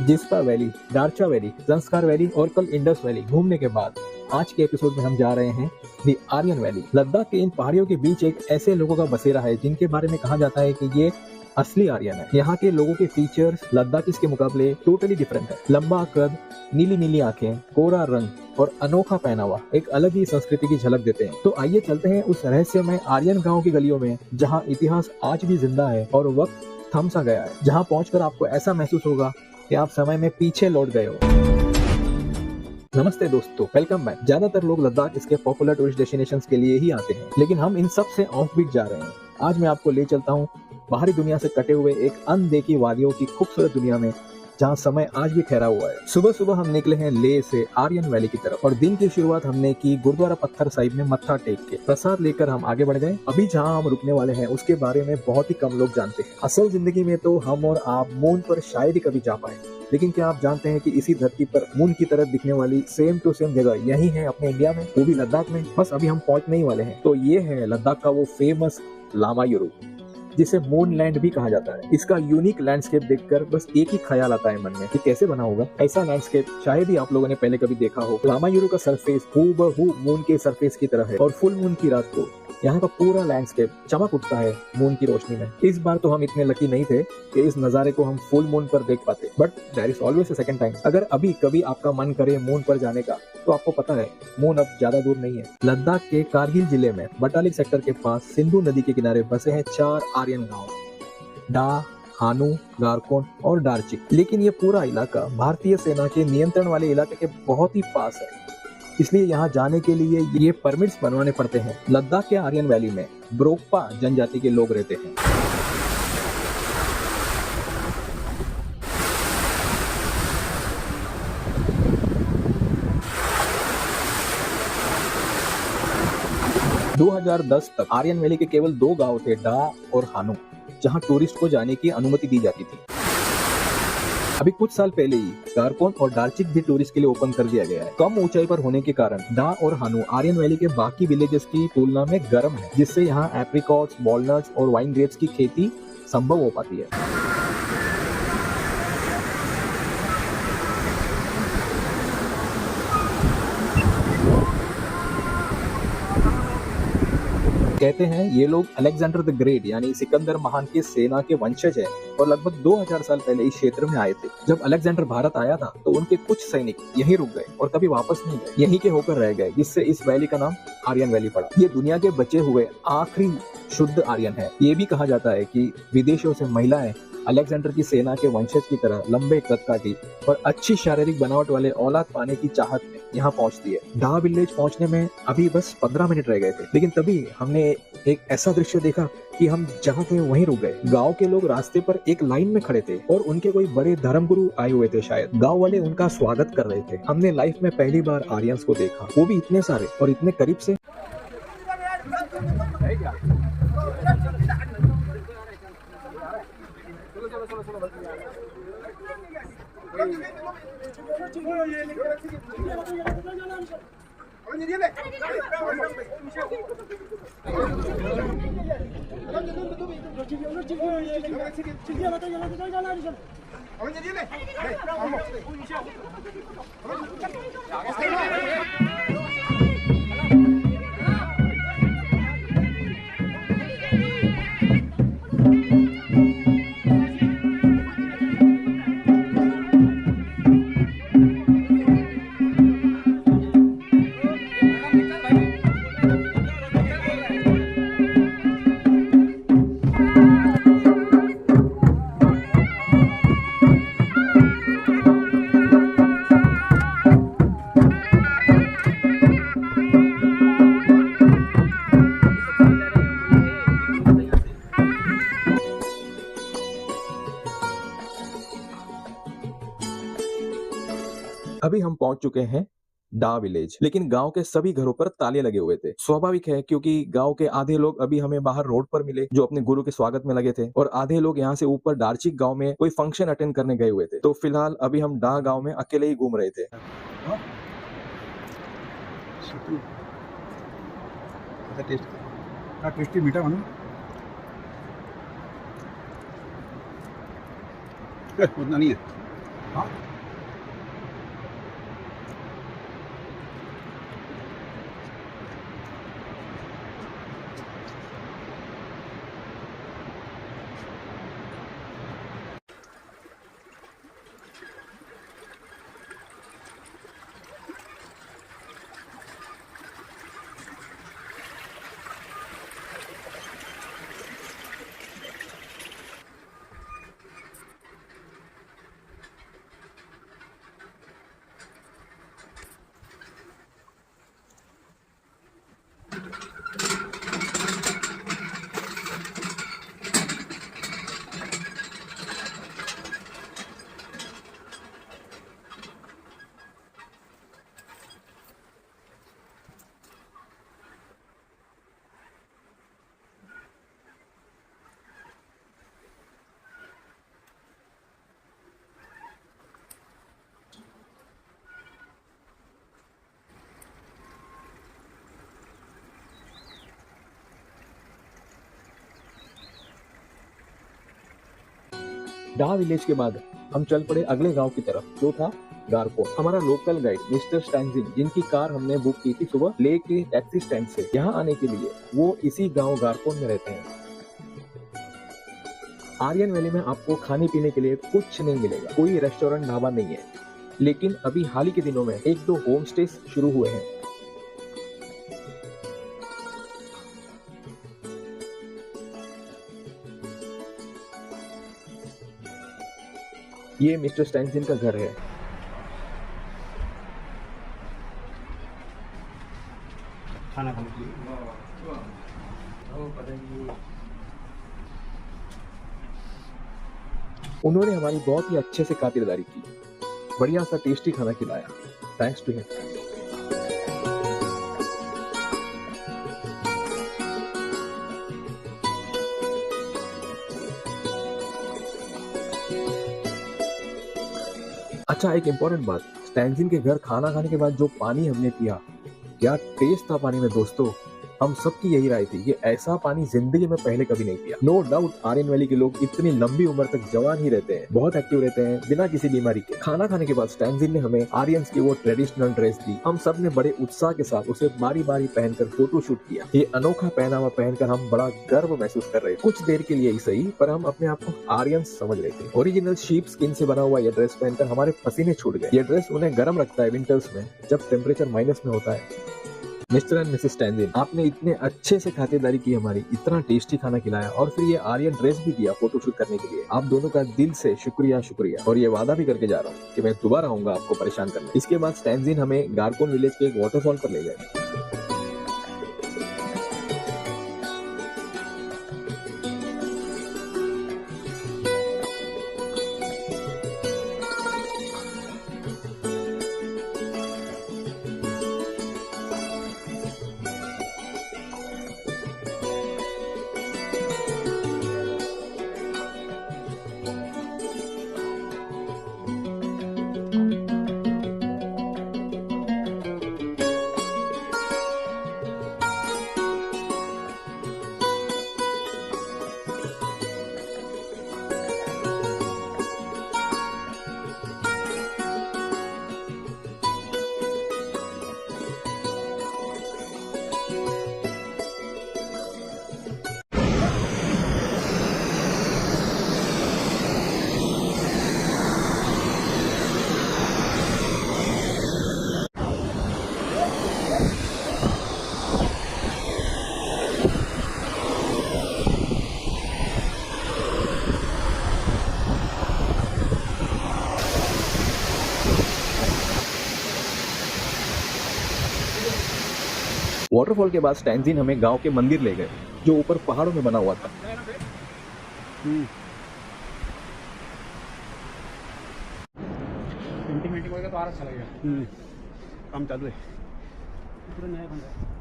Jispa valley, Darcha valley, संस्कार valley और कल इंडस वैली घूमने के बाद आज के एपिसोड में हम जा रहे हैं दी आर्यन वैली। लद्दाख के इन पहाड़ियों के बीच एक ऐसे लोगों का बसेरा है जिनके बारे में कहा जाता है कि ये असली आर्यन है। यहाँ के लोगों के फीचर्स लद्दाखीज के मुकाबले टोटली डिफरेंट है। लंबा कद, नीली नीली आंखें, कोरा रंग और अनोखा पहनावा एक अलग ही संस्कृति की झलक देते हैं। तो आइए चलते हैं उस रहस्यमय आर्यन गांव की गलियों में जहाँ इतिहास आज भी जिंदा है और वक्त थम सा गया है, जहाँ पहुंचकर आपको ऐसा महसूस होगा कि आप समय में पीछे लौट गए हो। नमस्ते दोस्तों, वेलकम बैक। ज्यादातर लोग लद्दाख इसके पॉपुलर टूरिस्ट डेस्टिनेशंस के लिए ही आते हैं, लेकिन हम इन सब से ऑफ बीट जा रहे हैं। आज मैं आपको ले चलता हूँ बाहरी दुनिया से कटे हुए एक अनदेखी वादियों की खूबसूरत दुनिया में, जहाँ समय आज भी ठहरा हुआ है। सुबह सुबह हम निकले हैं लेह से आर्यन वैली की तरफ और दिन की शुरुआत हमने की गुरुद्वारा पत्थर साहिब में मत्था टेक के। प्रसाद लेकर हम आगे बढ़ गए। अभी जहाँ हम रुकने वाले हैं उसके बारे में बहुत ही कम लोग जानते हैं। असल जिंदगी में तो हम और आप मून पर शायद ही कभी जा पाए, लेकिन क्या आप जानते हैं कि इसी धरती पर मून की तरह दिखने वाली सेम टू सेम जगह यही है अपने इंडिया में, वो भी लद्दाख में। बस अभी हम पहुंचने ही वाले हैं। तो ये है लद्दाख का वो फेमस लामायुरु, जिसे मून लैंड भी कहा जाता है। इसका यूनिक लैंडस्केप देखकर बस एक ही ख्याल आता है मन में कि कैसे बना होगा ऐसा लैंडस्केप। शायद ही आप लोगों ने पहले कभी देखा हो। लामायुरु का सरफेस हूबहू मून के सरफेस की तरह है और फुल मून की रात को यहाँ का पूरा लैंडस्केप चमक उठता है मून की रोशनी में। इस बार तो हम इतने लकी नहीं थे कि इस नजारे को हम फुल मून पर देख पाते, but there is always a second time. अगर अभी कभी आपका मन करे मून पर जाने का, तो आपको पता है मून अब ज्यादा दूर नहीं है। लद्दाख के कारगिल जिले में बटालिक सेक्टर के पास सिंधु नदी के किनारे बसे हैं 4 आर्यन गाँव, डा, हानू, गारकोन और डारचिक। लेकिन ये पूरा इलाका भारतीय सेना के नियंत्रण वाले इलाके के बहुत ही पास है, इसलिए यहाँ जाने के लिए ये परमिट्स बनवाने पड़ते हैं। लद्दाख के आर्यन वैली में ब्रोकपा जनजाति के लोग रहते हैं। – 2010 तक आर्यन वैली के केवल 2 गांव थे, डा और हानू, जहां टूरिस्ट को जाने की अनुमति दी जाती थी। अभी कुछ साल पहले ही गारकोन और डारचिक भी टूरिस्ट के लिए ओपन कर दिया गया है। कम ऊंचाई पर होने के कारण डा और हानू आर्यन वैली के बाकी विलेजेस की तुलना में गर्म है, जिससे यहाँ एप्रिकॉट्स, वॉलनट्स और वाइन ग्रेप्स की खेती संभव हो पाती है। कहते हैं ये लोग अलेक्जेंडर द ग्रेट यानी सिकंदर महान की सेना के वंशज हैं और लगभग 2000 साल पहले इस क्षेत्र में आए थे। जब अलेक्जेंडर भारत आया था तो उनके कुछ सैनिक यहीं रुक गए और कभी वापस नहीं गए, यहीं के होकर रह गए, जिससे इस वैली का नाम आर्यन वैली पड़ा। ये दुनिया के बचे हुए आखिरी शुद्ध आर्यन है। ये भी कहा जाता है कि विदेशों से महिलाएं अलेक्जेंडर की सेना के वंशज की तरह लंबे कद काठी और अच्छी शारीरिक बनावट वाले औलाद पाने की चाहत में यहाँ पहुँचती है। डा विलेज पहुँचने में अभी बस 15 मिनट रह गए थे, लेकिन तभी हमने एक ऐसा दृश्य देखा कि हम जहाँ थे वहीं रुक गए। गांव के लोग रास्ते पर एक लाइन में खड़े थे और उनके कोई बड़े धर्मगुरु आए हुए थे। शायद गांव वाले उनका स्वागत कर रहे थे। हमने लाइफ में पहली बार आर्यंस को देखा, वो भी इतने सारे और इतने करीब से। अभी हम पहुंच चुके हैं डा विलेज, लेकिन गांव के सभी घरों पर ताले लगे हुए थे। स्वाभाविक है, क्योंकि गांव के आधे लोग अभी हमें बाहर रोड पर मिले जो अपने गुरु के स्वागत में लगे थे, और आधे लोग यहाँ से ऊपर डारचिक गांव में कोई फंक्शन अटेंड करने गए हुए थे। तो फिलहाल अभी हम डा गांव में अकेले ही घूम रहे थे। टेस्टी मीठा बना उतना नहीं है। डा विलेज के बाद हम चल पड़े अगले गांव की तरफ, जो था गारकोन। हमारा लोकल गाइड मिस्टर स्टैंजिन, जिनकी कार हमने बुक की थी सुबह ले के टैक्सी स्टैंड से यहाँ आने के लिए, वो इसी गांव गारकोन में रहते हैं। आर्यन वैली में आपको खाने पीने के लिए कुछ नहीं मिलेगा, कोई रेस्टोरेंट ढाबा नहीं है, लेकिन अभी हाल ही के दिनों में एक दो होम स्टे शुरू हुए हैं। ये मिस्टर स्टैंजिन का घर है। खाना खाने के लिए उन्होंने हमारी बहुत ही अच्छे से खातिरदारी की, बढ़िया सा टेस्टी खाना खिलाया। Thanks to him. अच्छा, एक इम्पोर्टेंट बात, स्टैंजिन के घर खाना खाने के बाद जो पानी हमने पिया, क्या टेस्ट था पानी में दोस्तों। हम सबकी यही राय थी कि ऐसा पानी जिंदगी में पहले कभी नहीं पिया। नो डाउट आर्यन वैली के लोग इतनी लंबी उम्र तक जवान ही रहते हैं, बहुत एक्टिव रहते हैं बिना किसी बीमारी के। खाना खाने के बाद स्टैंजिन ने हमें आर्यंस की वो ट्रेडिशनल ड्रेस दी। हम सब ने बड़े उत्साह के साथ उसे बारी बारी पहनकर फोटो शूट किया। ये अनोखा पहनावा पहनकर हम बड़ा गर्व महसूस कर रहे थे। कुछ देर के लिए ही सही, पर हम अपने आप को आर्यंस समझ रहे थे। ओरिजिनल शीप स्किन से बना हुआ ये ड्रेस पहनकर हमारे पसीने छूट गए। ये ड्रेस उन्हें गर्म रखता है विंटर्स में, जब टेम्परेचर माइनस में होता है। मिस्टर एंड मिसेस स्टैंजिन, आपने इतने अच्छे से खातिरदारी की हमारी, इतना टेस्टी खाना खिलाया और फिर ये आर्यन ड्रेस भी दिया फोटोशूट करने के लिए। आप दोनों का दिल से शुक्रिया शुक्रिया। और ये वादा भी करके जा रहा हूँ कि मैं दोबारा आऊंगा आपको परेशान करने। इसके बाद स्टैंजिन हमें गारकोन विलेज के एक वाटरफॉल पर ले गए। वाटरफॉल के बाद स्टैंजिन हमें गांव के मंदिर ले गए, जो ऊपर पहाड़ों में बना हुआ था। पेंटिंग होगा तो और अच्छा लगेगा। काम चालू है, पूरा नया बन रहा है।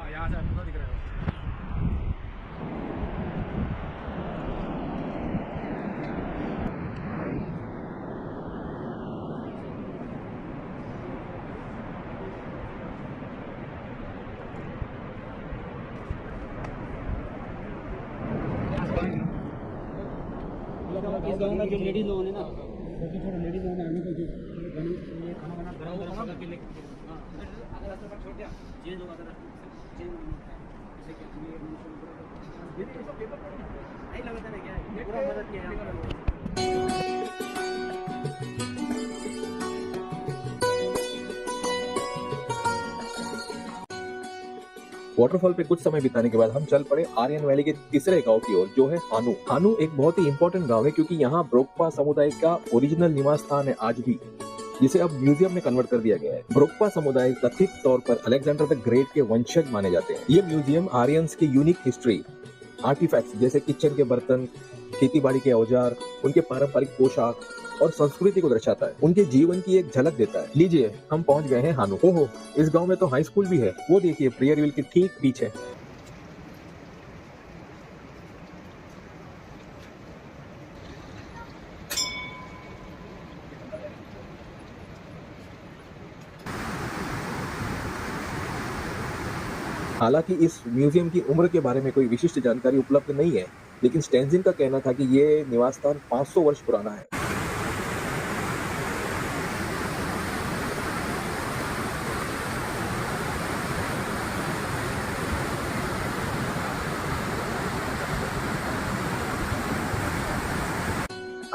यहाँ से दिख रहा है। इस गाँव में जो लेडीज लोग हैं ना, छोटे छोटे लेडीज लोग हैं, को जो ये खाना बना गरम गरम करके लेके अगर रास्ते पर छोड़ दिया चेंज होगा, अगर चेंज जैसे कि ये सब पेपर नहीं लगता ना, क्या है पूरा मदद किया है। वाटरफॉल पे कुछ समय बिताने के बाद हम चल पड़े आर्यन वैली के तीसरे गांव की ओर, जो है हानू। हानू एक बहुत ही इंपॉर्टेंट गांव है क्योंकि यहाँ ब्रोकपा समुदाय का ओरिजिनल निवास स्थान है आज भी, जिसे अब म्यूजियम में कन्वर्ट कर दिया गया है। ब्रोकपा समुदाय कथित तौर पर अलेक्जेंडर द ग्रेट के वंशज माने जाते हैं। ये म्यूजियम आर्यंस की यूनिक हिस्ट्री, आर्टिफैक्ट्स जैसे किचन के बर्तन, खेतीबाड़ी के औजार, उनके पारंपरिक पोशाक और संस्कृति को दर्शाता है, उनके जीवन की एक झलक देता है। लीजिए, हम पहुंच गए हैं हानू। ओहो, इस गांव में तो हाई स्कूल भी है, वो देखिए प्रेयर व्हील के ठीक पीछे। हालांकि इस म्यूजियम की उम्र के बारे में कोई विशिष्ट जानकारी उपलब्ध नहीं है, लेकिन स्टेंजिन का कहना था कि ये निवास स्थान 500 वर्ष पुराना है।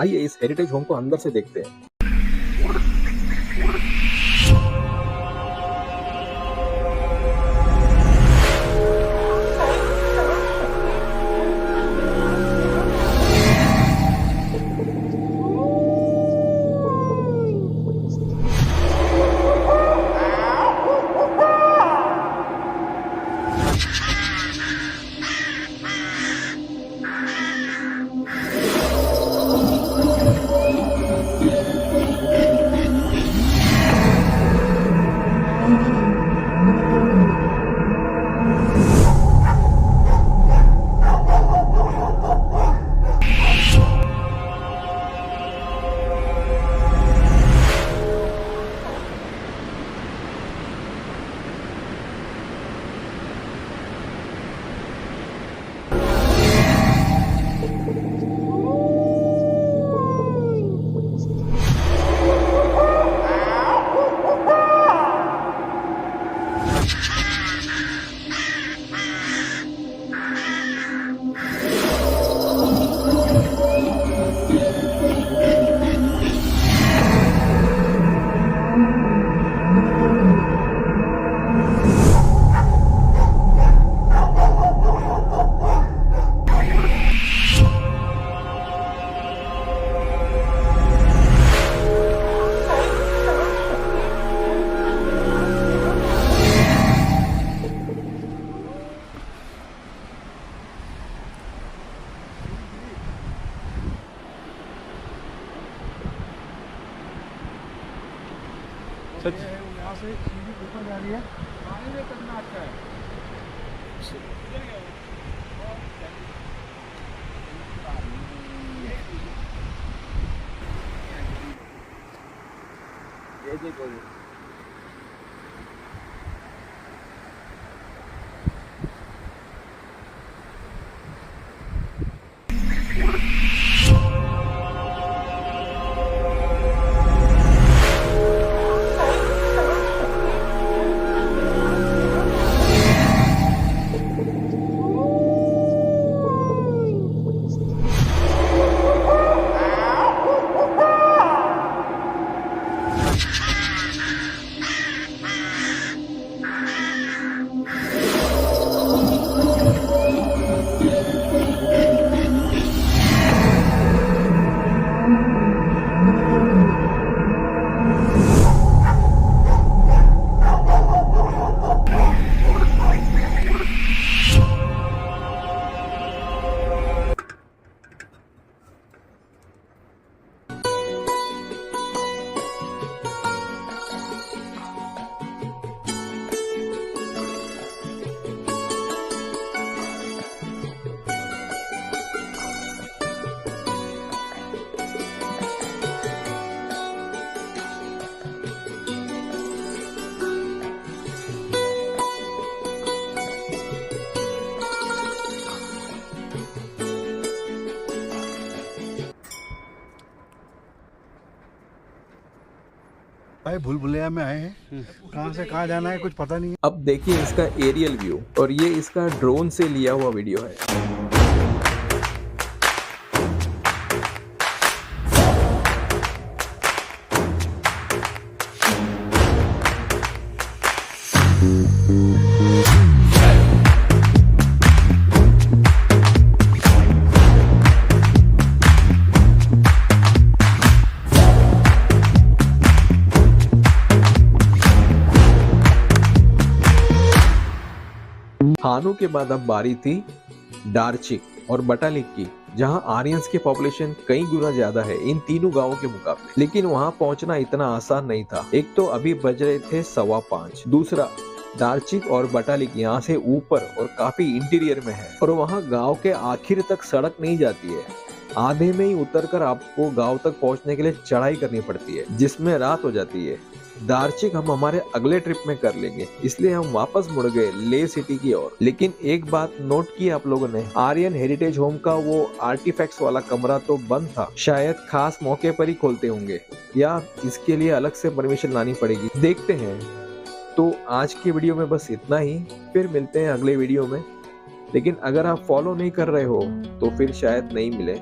आइए इस हेरिटेज होम को अंदर से देखते हैं। सच यहाँ से सीढ़ी ऊपर जा रही है, पानी में कितना अच्छा है। ये देखो, भाई भूल भुलैया में आए हैं, कहाँ से कहाँ जाना है कुछ पता नहीं है। अब देखिए इसका एरियल व्यू और ये इसका ड्रोन से लिया हुआ वीडियो है। हानू के बाद अब बारी थी डार्चिक और बटालिक की, जहां आर्यंस की पॉपुलेशन कई गुना ज्यादा है इन तीनों गांवों के मुकाबले। लेकिन वहां पहुंचना इतना आसान नहीं था। एक तो अभी बज रहे थे 5:15, दूसरा डार्चिक और बटालिक यहाँ से ऊपर और काफी इंटीरियर में है और वहाँ गांव के आखिर तक सड़क नहीं जाती है। आधे में ही उतरकर आपको गांव तक पहुंचने के लिए चढ़ाई करनी पड़ती है, जिसमें रात हो जाती है। दार्चिक हम हमारे अगले ट्रिप में कर लेंगे, इसलिए हम वापस मुड़ गए ले सिटी की ओर। लेकिन एक बात नोट की आप लोगों ने, आर्यन हेरिटेज होम का वो आर्टिफैक्ट्स वाला कमरा तो बंद था। शायद खास मौके पर ही खोलते होंगे या इसके लिए अलग से परमिशन लानी पड़ेगी, देखते हैं। तो आज की वीडियो में बस इतना ही, फिर मिलते हैं अगले वीडियो में। लेकिन अगर आप फॉलो नहीं कर रहे हो तो फिर शायद नहीं मिले।